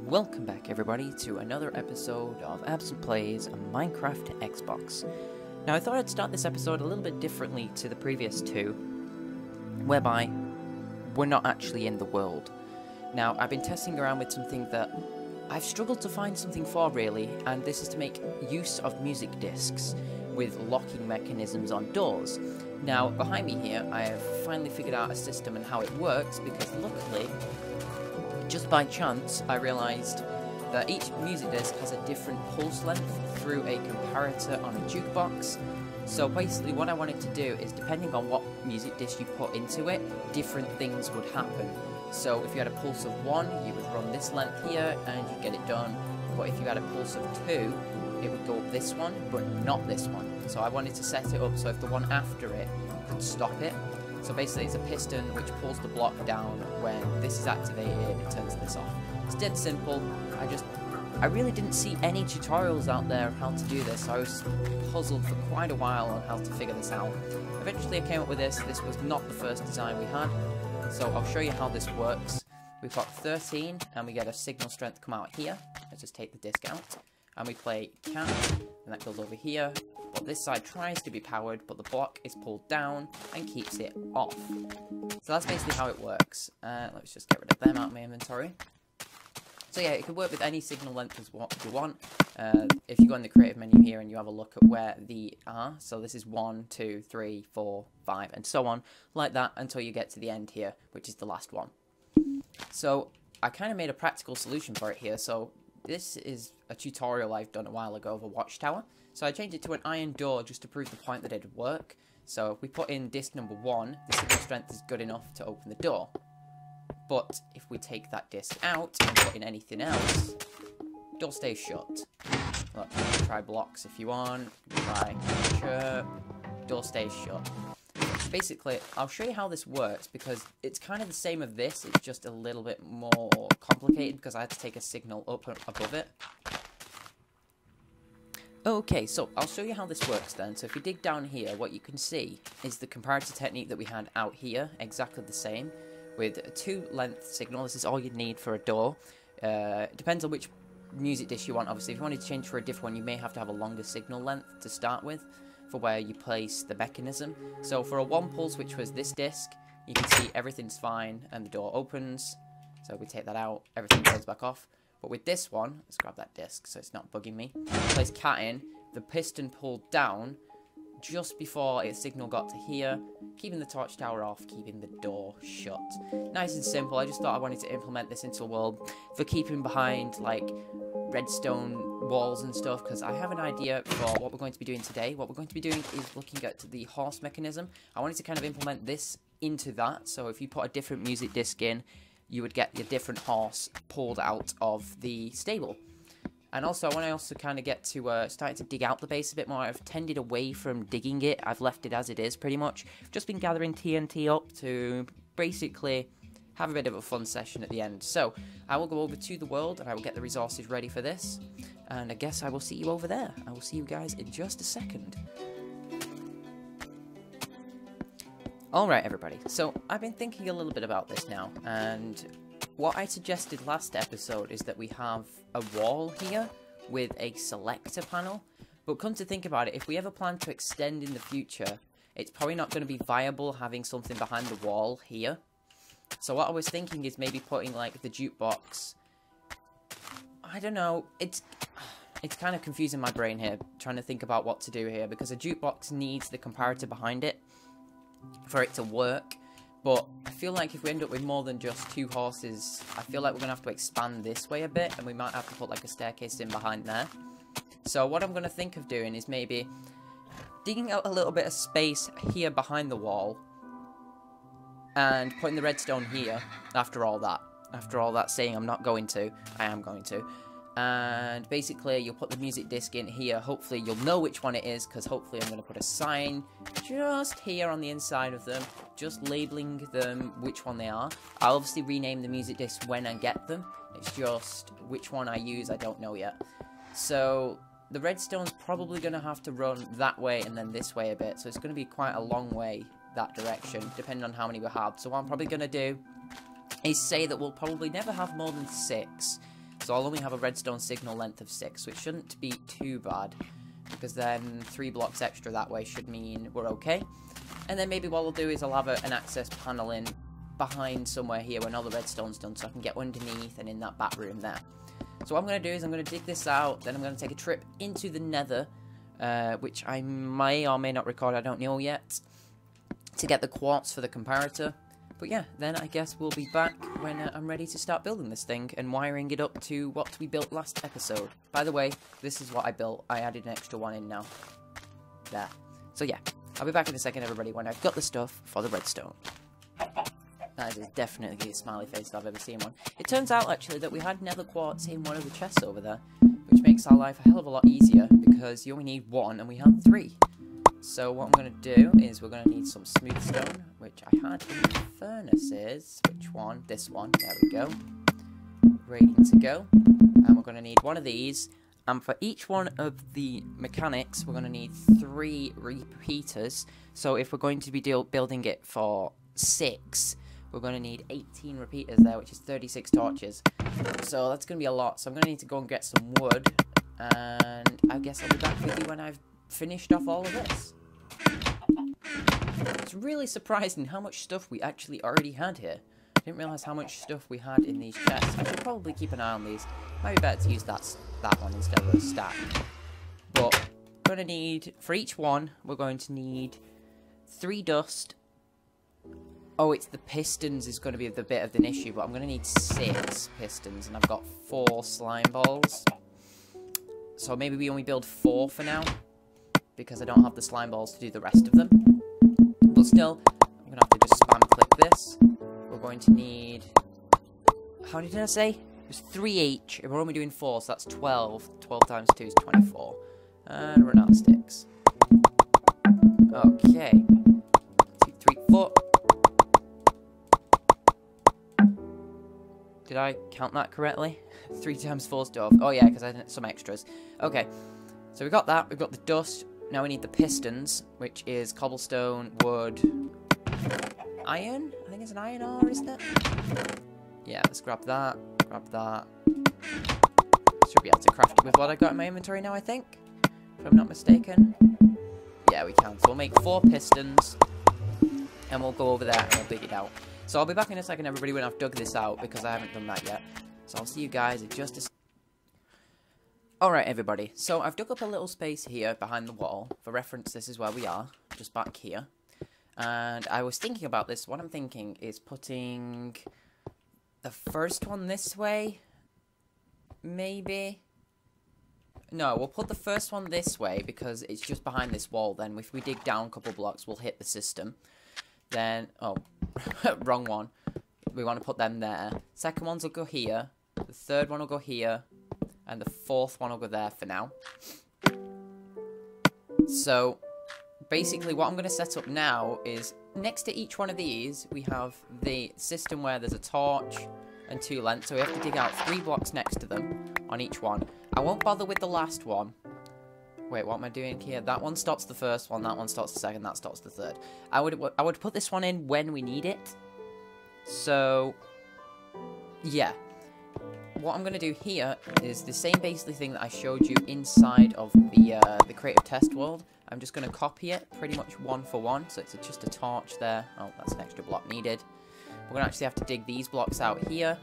Welcome back everybody to another episode of Absent Plays Minecraft Xbox. Now I thought I'd start this episode a little bit differently to the previous two, whereby we're not actually in the world. Now I've been testing around with something that I've struggled to find something for really, and this is to make use of music discs with locking mechanisms on doors. Now behind me here I have finally figured out a system and how it works, because luckily, just by chance, I realised that each music disc has a different pulse length through a comparator on a jukebox. So basically what I wanted to do is, depending on what music disc you put into it, different things would happen. So if you had a pulse of 1, you would run this length here and you'd get it done. But if you had a pulse of 2, it would go up this one, but not this one. So I wanted to set it up so if the one after it could stop it. So basically it's a piston which pulls the block down. When this is activated, it turns this off. It's dead simple. I really didn't see any tutorials out there of how to do this, so I was puzzled for quite a while on how to figure this out. Eventually I came up with this. This was not the first design we had, so I'll show you how this works. We've got 13 and we get a signal strength come out here. Let's just take the disc out. And we play cat, and that goes over here. But this side tries to be powered, but the block is pulled down and keeps it off. So that's basically how it works. Let's just get rid of them out of my inventory. So yeah, it could work with any signal length as what you want. If you go in the creative menu here and you have a look at where the are, so this is 1, 2, 3, 4, 5, and so on, like that until you get to the end here, which is the last one. So I kind of made a practical solution for it here. So this is a tutorial I've done a while ago of a watchtower. So I changed it to an iron door just to prove the point that it would work. So if we put in disc number 1, the signal strength is good enough to open the door. But if we take that disc out and put in anything else, door stays shut. Look, try blocks if you want, try chirp, door stays shut. Basically, I'll show you how this works, because it's kind of the same as this, it's just a little bit more complicated because I had to take a signal up and above it. Okay, so I'll show you how this works then. So if you dig down here, what you can see is the comparator technique that we had out here, exactly the same, with a 2-length signal. This is all you'd need for a door. It depends on which music disc you want, obviously. If you wanted to change for a different one, you may have to have a longer signal length to start with, for where you place the mechanism. So for a 1 pulse, which was this disc, you can see everything's fine and the door opens. So we take that out, everything goes back off. But with this one, let's grab that disc so it's not bugging me. Place cat in, the piston pulled down just before its signal got to here, keeping the torch tower off, keeping the door shut. Nice and simple. I just thought I wanted to implement this into a world for keeping behind like redstone walls and stuff, because I have an idea for what we're going to be doing today. What we're going to be doing is looking at the horse mechanism. I wanted to kind of implement this into that, so if you put a different music disc in, you would get your different horse pulled out of the stable. And also, I want to kind of get to starting to dig out the base a bit more. I've tended away from digging it. I've left it as it is, pretty much. I've just been gathering TNT up to basically have a bit of a fun session at the end. So, I will go over to the world, and I will get the resources ready for this. And I guess I will see you over there. I will see you guys in just a second. Alright, everybody. So, I've been thinking a little bit about this now, and what I suggested last episode is that we have a wall here with a selector panel. But come to think about it, if we ever plan to extend in the future, it's probably not going to be viable having something behind the wall here. So what I was thinking is maybe putting like the jukebox. I don't know, it's kind of confusing my brain here, trying to think about what to do here, because a jukebox needs the comparator behind it for it to work. But I feel like if we end up with more than just 2 horses, I feel like we're going to have to expand this way a bit, and we might have to put like a staircase in behind there. So what I'm going to think of doing is maybe digging out a little bit of space here behind the wall, and putting the redstone here after all that. After all that saying I'm not going to, I am going to. And basically you'll put the music disc in here. Hopefully you'll know which one it is, because hopefully I'm going to put a sign just here on the inside of them, just labeling them which one they are. I'll obviously rename the music disc when I get them. It's just which one I use, I don't know yet. So the redstone's probably going to have to run that way and then this way a bit, so it's going to be quite a long way that direction, depending on how many we have. So what I'm probably going to do is say that we'll probably never have more than 6. So I'll only have a redstone signal length of 6, so it shouldn't be too bad, because then 3 blocks extra that way should mean we're okay. And then maybe what I'll do is I'll have an access panel in behind somewhere here when all the redstone's done, so I can get underneath and in that back room there. So what I'm going to do is I'm going to dig this out, then I'm going to take a trip into the nether, which I may or may not record, I don't know yet, to get the quartz for the comparator. But yeah, then I guess we'll be back when I'm ready to start building this thing and wiring it up to what we built last episode. By the way, this is what I built. I added an extra one in now. There. So yeah, I'll be back in a second, everybody, when I've got the stuff for the redstone. That is definitely the smiley face I've ever seen one. It turns out, actually, that we had nether quartz in one of the chests over there, which makes our life a hell of a lot easier, because you only need 1, and we had 3. So what I'm going to do is we're going to need some smooth stone, which I had in the furnaces. Which one? This one. There we go. Ready to go. And we're going to need one of these. And for each one of the mechanics, we're going to need 3 repeaters. So if we're going to be building it for 6... we're going to need 18 repeaters there, which is 36 torches. So that's going to be a lot. So I'm going to need to go and get some wood. And I guess I'll be back with you when I've finished off all of this. It's really surprising how much stuff we actually already had here. I didn't realise how much stuff we had in these chests. I should probably keep an eye on these. Might be better to use that one instead of a stack. But we're going to need, for each one, we're going to need 3 dust. Oh, it's the pistons is going to be the bit of an issue, but I'm going to need 6 pistons, and I've got 4 slime balls. So maybe we only build 4 for now, because I don't have the slime balls to do the rest of them. But still, I'm going to have to just spam click this. We're going to need... how many did I say? It was 3 each, and we're only doing 4, so that's 12. 12 times 2 is 24. And run out of sticks. Okay. 2, 3, 4. Did I count that correctly? 3 times 4 is 12. Oh yeah, because I had some extras. Okay, so we got that. We've got the dust. Now we need the pistons, which is cobblestone, wood, iron. I think it's an iron ore, isn't it? Yeah, let's grab that. Grab that. Should be able to craft it with what I got in my inventory now, I think, if I'm not mistaken. Yeah, we can. So we'll make 4 pistons, and we'll go over there and we'll dig it out. So I'll be back in a second, everybody, when I've dug this out, because I haven't done that yet. So I'll see you guys in just a second. Alright, everybody. So I've dug up a little space here behind the wall. For reference, this is where we are, just back here. And I was thinking about this. What I'm thinking is putting the first one this way. Maybe. No, we'll put the first one this way, because it's just behind this wall. Then if we dig down a couple blocks, we'll hit the system. Then, oh, wrong one. We want to put them there. Second ones will go here. The third one will go here. And the 4th one will go there for now. So, basically what I'm going to set up now is, next to each one of these, we have the system where there's a torch and 2 lengths. So we have to dig out 3 blocks next to them on each one. I won't bother with the last one. Wait, what am I doing here? That one stops the first one, that one stops the second, that stops the third. I would put this one in when we need it. So, yeah. What I'm going to do here is the same basically thing that I showed you inside of the creative test world. I'm just going to copy it pretty much 1 for 1. So it's just a torch there. Oh, that's an extra block needed. We're going to actually have to dig these blocks out here,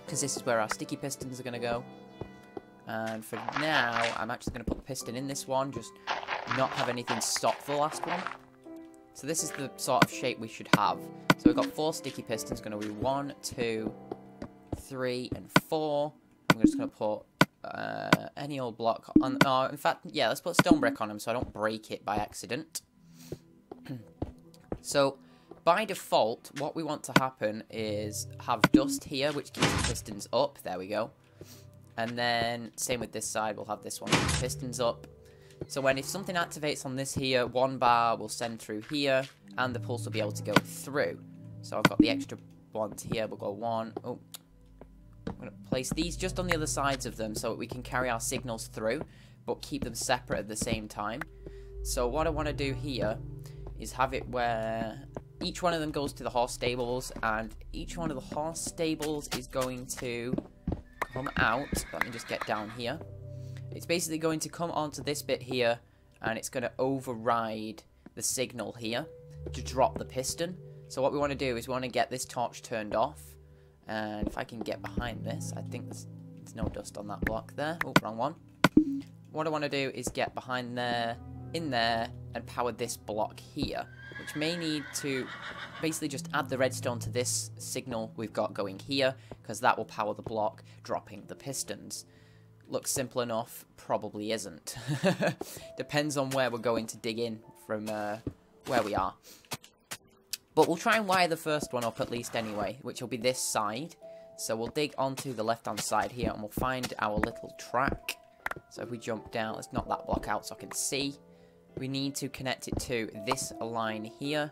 because this is where our sticky pistons are going to go. And for now, I'm actually going to put the piston in this one, just not have anything stop the last one. So this is the sort of shape we should have. So we've got 4 sticky pistons, going to be 1, 2, 3, and 4. I'm just going to put any old block on. In fact, yeah, let's put stone brick on them so I don't break it by accident. So by default, what we want to happen is have dust here, which keeps the pistons up. There we go. And then, same with this side, we'll have this one with the pistons up. So if something activates on this here, 1 bar will send through here, and the pulse will be able to go through. So I've got the extra ones here, we'll go 1. Oh, I'm going to place these just on the other sides of them so that we can carry our signals through, but keep them separate at the same time. So what I want to do here is have it where each one of them goes to the horse stables, and each one of the horse stables is going to come out. Let me just get down here. It's basically going to come onto this bit here, and it's going to override the signal here to drop the piston. So what we want to do is we want to get this torch turned off. And if I can get behind this, I think there's no dust on that block there. Oh, wrong one. What I want to do is get behind there, in there, and power this block here, which may need to basically just add the redstone to this signal we've got going here, because that will power the block, dropping the pistons. Looks simple enough, probably isn't. Depends on where we're going to dig in from where we are. But we'll try and wire the first one up at least anyway, which will be this side. So we'll dig onto the left-hand side here, and we'll find our little track. So if we jump down, let's knock that block out so I can see. We need to connect it to this line here.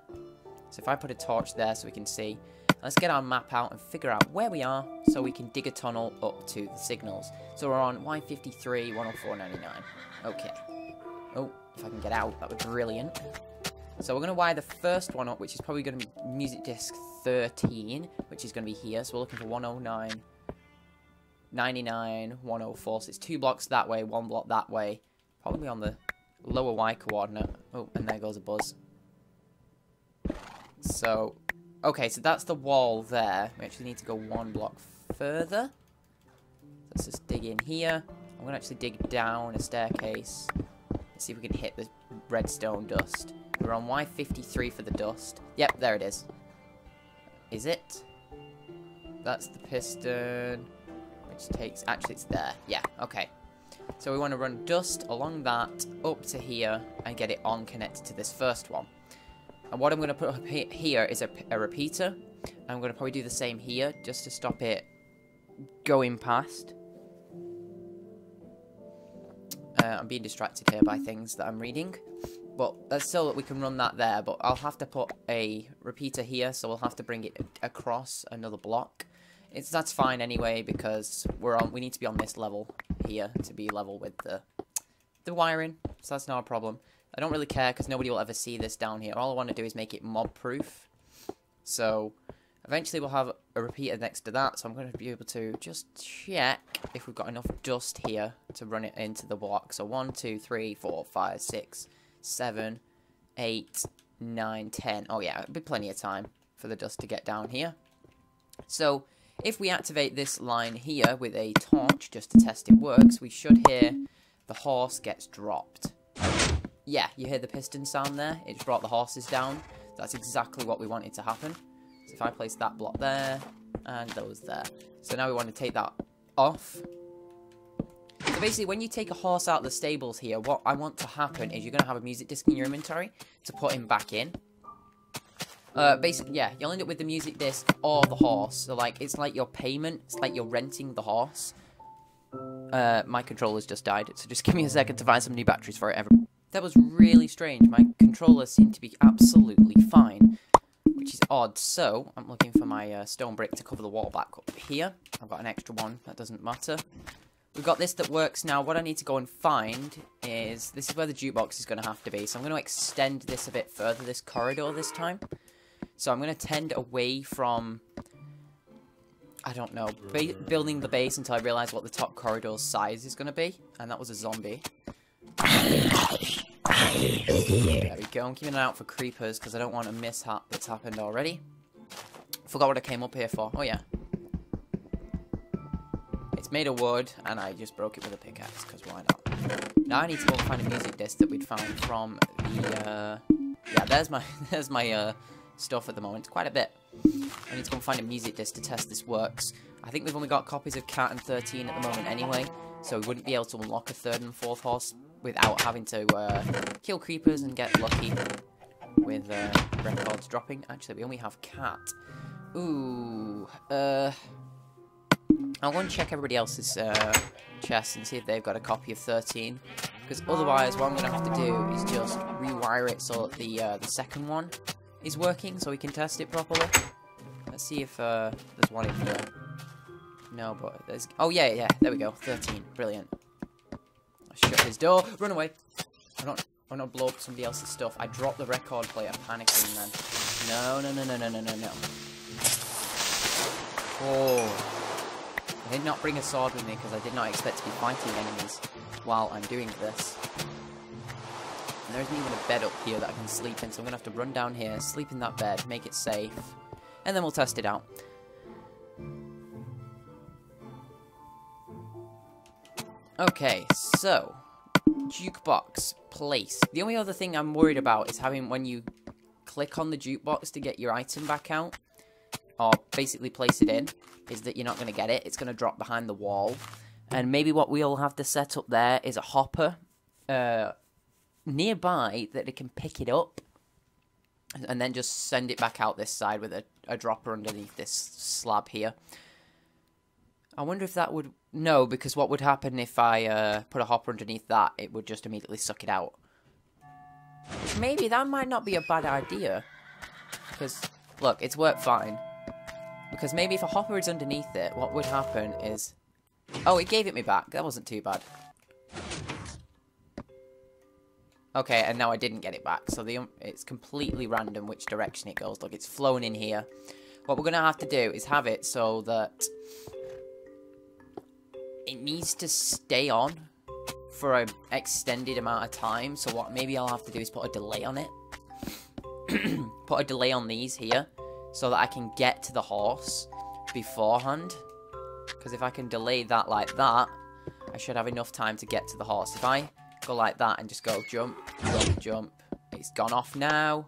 So if I put a torch there so we can see, let's get our map out and figure out where we are so we can dig a tunnel up to the signals. So we're on Y53, 104.99. Okay. Oh, if I can get out, that would be brilliant. So we're going to wire the first one up, which is probably going to be music disc 13, which is going to be here. So we're looking for 109, 99, 104. So it's 2 blocks that way, 1 block that way. Probably on the lower Y coordinate. Oh, and there goes a buzz. So, okay, so that's the wall there. We actually need to go 1 block further. Let's just dig in here. I'm going to actually dig down a staircase. Let's see if we can hit the redstone dust. We're on Y53 for the dust. Yep, there it is. Is it? That's the piston, which takes... Actually, it's there. Yeah, okay. So we want to run dust along that, up to here, and get it on connected to this first one. And what I'm going to put up here is a repeater. I'm going to probably do the same here, just to stop it going past. I'm being distracted here by things that I'm reading. But that's still, we can run that there, but I'll have to put a repeater here, so we'll have to bring it across another block. That's fine anyway, because we need to be on this level here to be level with the wiring, so that's not a problem. I don't really care, because nobody will ever see this down here. All I want to do is make it mob-proof. So, eventually we'll have a repeater next to that, so I'm going to be able to just check if we've got enough dust here to run it into the block. So 1, 2, 3, 4, 5, 6... 7, 8, 9, 10. Oh yeah, it'll be plenty of time for the dust to get down here. So, if we activate this line here with a torch, just to test it works, we should hear the horse gets dropped. Yeah, you hear the piston sound there? It just brought the horses down. That's exactly what we wanted to happen. So if I place that block there, and those there. So now we want to take that off. So basically, when you take a horse out of the stables here, what I want to happen is you're going to have a music disc in your inventory to put him back in. Basically, yeah, you'll end up with the music disc or the horse. So, like, it's like your payment. It's like you're renting the horse. My controller's just died, so just give me a second to find some new batteries for it. That was really strange. My controller seemed to be absolutely fine, which is odd. So, I'm looking for my stone brick to cover the wall back up here. I've got an extra one. That doesn't matter. We've got this that works now. What I need to go and find is... This is where the jukebox is going to have to be. So I'm going to extend this a bit further, this corridor this time. So I'm going to tend away from... I don't know. Building the base until I realise what the top corridor's size is going to be. And that was a zombie. There we go. I'm keeping an eye out for creepers because I don't want a mishap that's happened already. Forgot what I came up here for. Oh, yeah. It's made of wood, and I just broke it with a pickaxe, because why not? Now I need to go and find a music disc that we'd found from the, yeah, there's my stuff at the moment. Quite a bit. I need to go and find a music disc to test this works. I think we've only got copies of Cat and 13 at the moment anyway, so we wouldn't be able to unlock a 3rd and 4th horse without having to kill creepers and get lucky with records dropping. Actually, we only have Cat. Ooh, I'll go and check everybody else's chests and see if they've got a copy of 13. Because otherwise, what I'm going to have to do is just rewire it so that the second one is working, so we can test it properly. Let's see if there's one in here. No, but there's... Oh, yeah, there we go. 13. Brilliant. I shut his door. Run away. I don't want to blow up somebody else's stuff. I dropped the record player, panicking then. No. Oh. I did not bring a sword with me because I did not expect to be fighting enemies while I'm doing this. And there isn't even a bed up here that I can sleep in, so I'm going to have to run down here, sleep in that bed, make it safe, and then we'll test it out. Okay, so, jukebox place. The only other thing I'm worried about is having, when you click on the jukebox to get your item back out, or basically place it in, is that you're not going to get it. It's going to drop behind the wall. And maybe what we'll have to set up there is a hopper nearby that it can pick it up and then just send it back out this side with a dropper underneath this slab here. I wonder if that would... No, because what would happen if I put a hopper underneath that, it would just immediately suck it out. Maybe that might not be a bad idea. Because, look, it's worked fine. Because maybe if a hopper is underneath it, what would happen is... Oh, it gave it me back. That wasn't too bad. Okay, and now I didn't get it back. So it's completely random which direction it goes. Look, it's flown in here. What we're going to have to do is have it so that it needs to stay on for an extended amount of time. So what maybe I'll have to do is put a delay on it. Put a delay on these here so that I can get to the horse beforehand. Because if I can delay that like that, I should have enough time to get to the horse. If I go like that and just go jump, jump, jump, it's gone off now.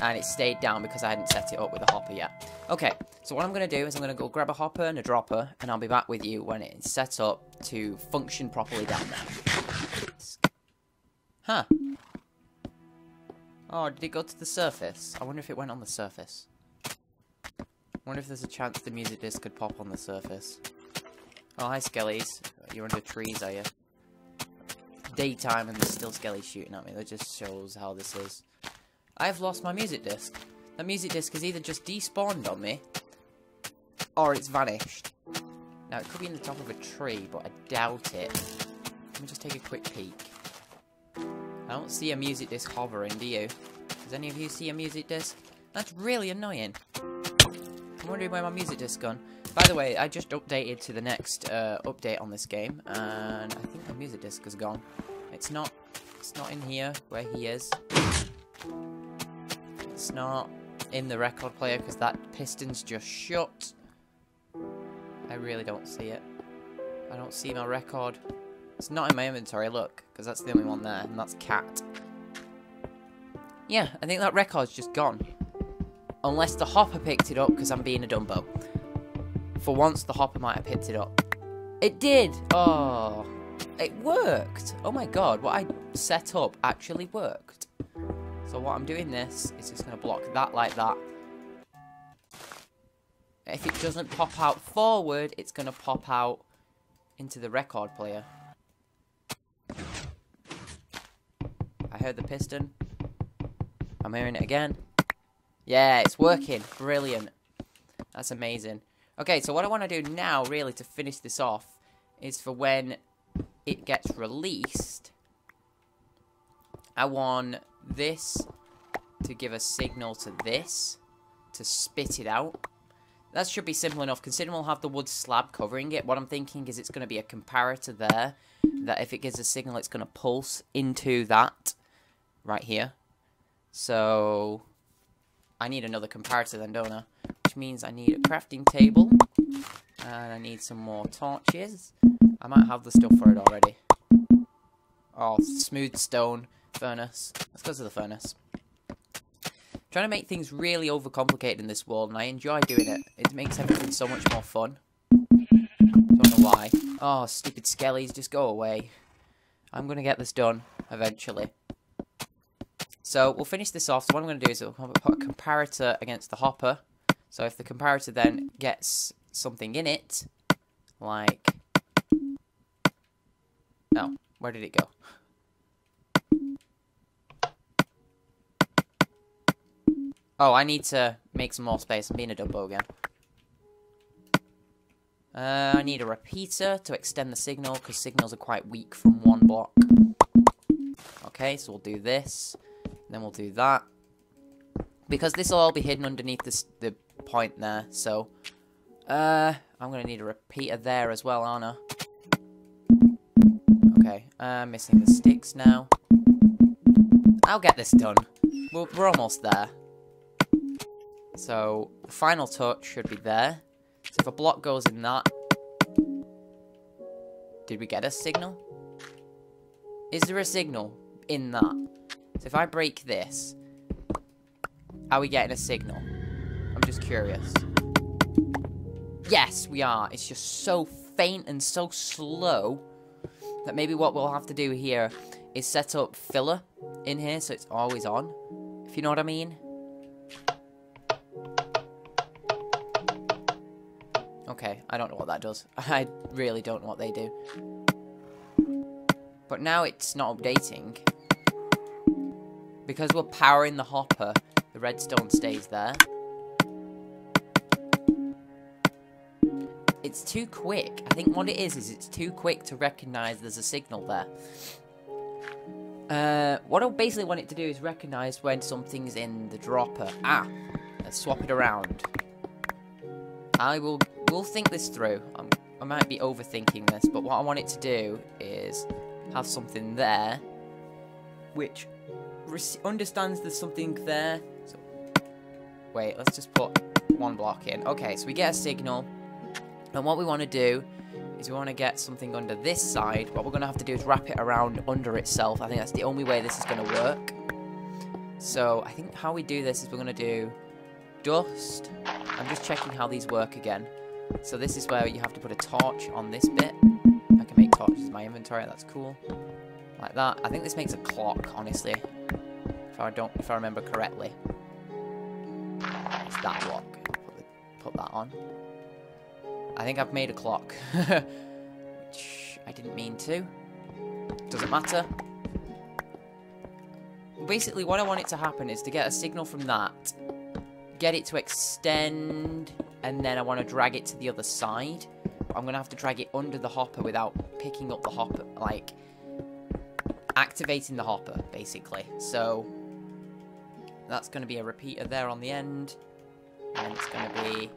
And it stayed down because I hadn't set it up with a hopper yet. Okay, so what I'm going to do is I'm going to go grab a hopper and a dropper, and I'll be back with you when it's set up to function properly down there. Huh. Oh, did it go to the surface? I wonder if it went on the surface. I wonder if there's a chance the music disc could pop on the surface. Oh, hi, Skellies. You're under trees, are you? Daytime and there's still Skellies shooting at me. That just shows how this is. I've lost my music disc. That music disc has either just despawned on me, or it's vanished. Now, it could be in the top of a tree, but I doubt it. Let me just take a quick peek. I don't see a music disc hovering, do you? Does any of you see a music disc? That's really annoying. I'm wondering where my music disc's gone. By the way, I just updated to the next update on this game, and I think my music disc is gone. It's not in here where he is. It's not in the record player because that piston's just shut. I really don't see it. I don't see my record. It's not in my inventory, look, because that's the only one there, and that's cat. Yeah, I think that record's just gone. Unless the hopper picked it up because I'm being a Dumbo. For once, the hopper might have picked it up. It did! Oh, it worked! Oh my god, what I set up actually worked. So what I'm doing this is just going to block that like that. If it doesn't pop out forward, it's going to pop out into the record player. I heard the piston. I'm hearing it again. Yeah, it's working. Brilliant. That's amazing. Okay, so what I want to do now, really, to finish this off, is for when it gets released, I want this to give a signal to this to spit it out. That should be simple enough, considering we'll have the wood slab covering it. What I'm thinking is it's going to be a comparator there, that if it gives a signal, it's going to pulse into that right here. So I need another comparator then, don't I? Which means I need a crafting table, and I need some more torches. I might have the stuff for it already. Oh, smooth stone furnace. Let's go to the furnace. Trying to make things really overcomplicated in this world, and I enjoy doing it. It makes everything so much more fun. Don't know why. Oh, stupid skellies, just go away. I'm going to get this done eventually. So, we'll finish this off. So what I'm going to do is I'll put a comparator against the hopper. So if the comparator then gets something in it, like... Oh, where did it go? Oh, I need to make some more space. I'm being a Dumbo again. I need a repeater to extend the signal, because signals are quite weak from one block. Okay, so we'll do this. Then we'll do that. Because this will all be hidden underneath the point there, so... I I'm going to need a repeater there as well, aren't I? Okay, I'm missing the sticks now. I'll get this done. We're almost there. So, the final touch should be there. So if a block goes in that... Did we get a signal? Is there a signal in that? So if I break this, are we getting a signal? I'm just curious. Yes, we are. It's just so faint and so slow that maybe what we'll have to do here is set up filler in here so it's always on. If you know what I mean. Okay, I don't know what that does. I really don't know what they do. But now it's not updating. Because we're powering the hopper, the redstone stays there. It's too quick. I think what it is it's too quick to recognise there's a signal there. What I basically want it to do is recognise when something's in the dropper. Let's swap it around. We'll think this through. I might be overthinking this, but what I want it to do is have something there, which understands there's something there. So, wait, let's just put one block in. Okay, so we get a signal, and what we want to do is we want to get something under this side. What we're going to have to do is wrap it around under itself. I think that's the only way this is going to work. So I think how we do this is we're going to do dust. I'm just checking how these work again. So this is where you have to put a torch on this bit. I can make torches in my inventory, that's cool. Like that. I think this makes a clock, honestly. If I remember correctly. It's that block. Put that on. I think I've made a clock. Which I didn't mean to. Doesn't matter. Basically what I want it to happen is to get a signal from that. Get it to extend, and then I want to drag it to the other side. But I'm going to have to drag it under the hopper without picking up the hopper, like, activating the hopper, basically. So, that's going to be a repeater there on the end, and it's going to be...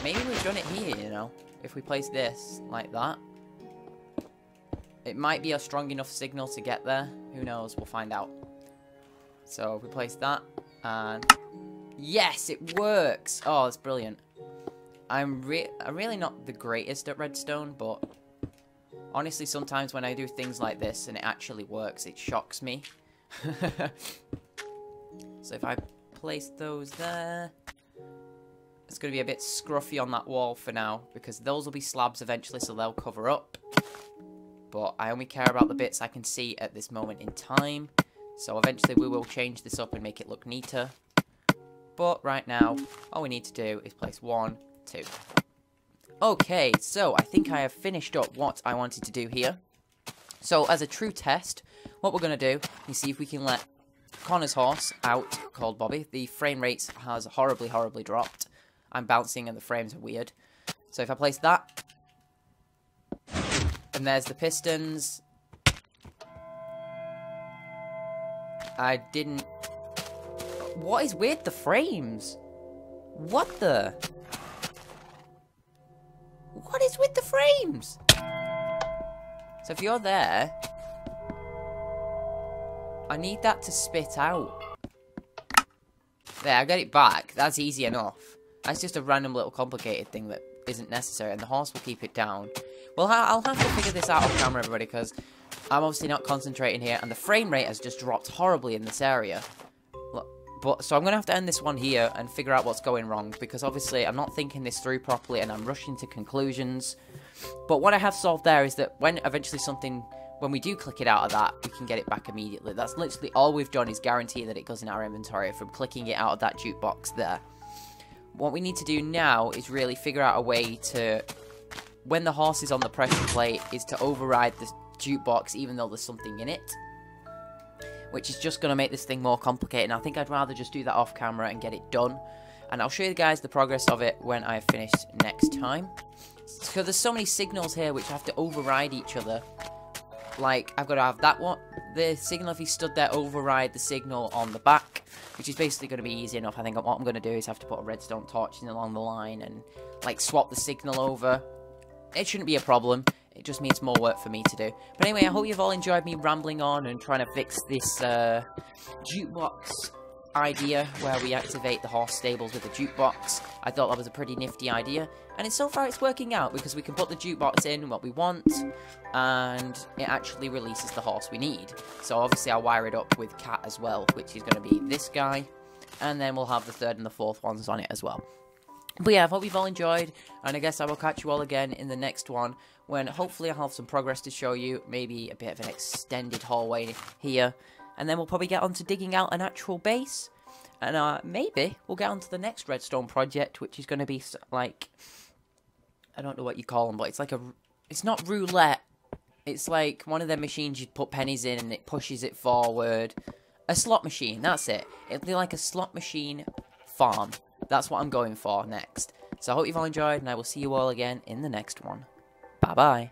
Maybe we've done it here, you know, if we place this like that. It might be a strong enough signal to get there. Who knows? We'll find out. So, if we place that, and... Yes, it works! Oh, that's brilliant. I'm really not the greatest at redstone, but honestly, sometimes when I do things like this and it actually works, it shocks me. So if I place those there, it's going to be a bit scruffy on that wall for now, because those will be slabs eventually, so they'll cover up. But I only care about the bits I can see at this moment in time, so eventually we will change this up and make it look neater. But right now, all we need to do is place 1, 2. Okay, so I think I have finished up what I wanted to do here. So as a true test, what we're going to do is see if we can let Connor's horse out, called Bobby. The frame rate has horribly dropped. I'm bouncing and the frames are weird. So if I place that, and there's the pistons. I didn't... What is with the frames? What the? What is with the frames? So if you're there, I need that to spit out. There, I got it back. That's easy enough. That's just a random little complicated thing that isn't necessary, and the horse will keep it down. Well, I'll have to figure this out off camera, everybody, because I'm obviously not concentrating here, and the frame rate has just dropped horribly in this area. So I'm going to have to end this one here and figure out what's going wrong, because obviously I'm not thinking this through properly and I'm rushing to conclusions. But what I have solved there is that when we do click it out of that, we can get it back immediately. That's literally all we've done, is guarantee that it goes in our inventory from clicking it out of that jukebox there. What we need to do now is really figure out a way to, when the horse is on the pressure plate, is to override the jukebox even though there's something in it. Which is just going to make this thing more complicated, and I think I'd rather just do that off camera and get it done. And I'll show you guys the progress of it when I have finished next time. So there's so many signals here which have to override each other. Like, I've got to have that one, the signal if he stood there, override the signal on the back. which is basically going to be easy enough. I think what I'm going to do is have to put a redstone torch in along the line and, like, swap the signal over. It shouldn't be a problem. It just means more work for me to do. But anyway, I hope you've all enjoyed me rambling on and trying to fix this jukebox idea where we activate the horse stables with the jukebox. I thought that was a pretty nifty idea, and so far it's working out because we can put the jukebox in what we want and it actually releases the horse we need. So obviously I'll wire it up with cat as well, which is going to be this guy, and then we'll have the third and the fourth ones on it as well. But yeah, I hope you've all enjoyed, and I guess I will catch you all again in the next one, when hopefully I'll have some progress to show you, maybe a bit of an extended hallway here. And then we'll probably get on to digging out an actual base. And maybe we'll get on to the next redstone project, which is going to be like, I don't know what you call them, but it's like it's not roulette. It's like one of them machines you put pennies in and it pushes it forward. A slot machine, that's it. It'll be like a slot machine farm. That's what I'm going for next. So I hope you've all enjoyed, and I will see you all again in the next one. Bye-bye.